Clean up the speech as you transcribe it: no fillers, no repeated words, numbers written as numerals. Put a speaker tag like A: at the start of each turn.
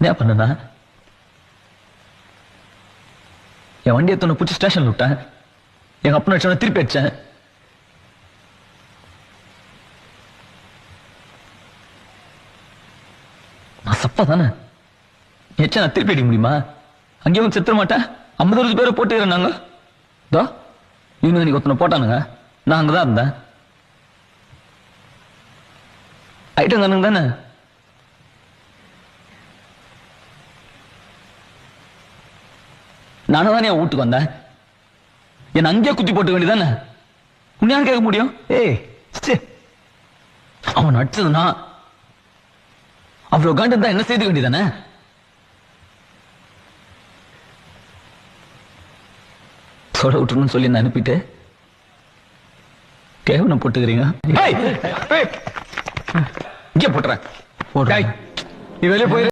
A: என்ன பண்ணா? என் வண்டியை தொண்ணு பிடிச்சி ஸ்டேஷன்ல விட்டேன். எங்க அப்பா அடிச்சவன திருப்பி அடிச்சேன். நான் சப்பா தானே எச்சா நான் திருப்பி அடிக்க முடியுமா? அங்கேயும் வந்து செத்துற மாட்டேன். 50 பேரை போட்டு நாங்க இவங்க நீ ஒருத்தனை போட்டானுங்க. நான் அங்கதான் இருந்தேன். ஐட்டம் தானுங்க தானே. நானும் தானே வீட்டுக்கு வந்தேன். என்ன அங்கேயே குத்தி போட்டுக்க வேண்டியதானே. உன்னையான்னு கேட்க முடியும்? ஏய் அவன் அடிச்சதுன்னா அவ்வளவு காண்டு இருந்தா என்ன செய்து வேண்டியதானே. தொட விட்டுருன்னு சொல்லி நான் அனுப்பிட்டு கேவனம் போட்டுக்கிறீங்க. இங்கே போட்டுறேன். நீ வெளியே போயிரு.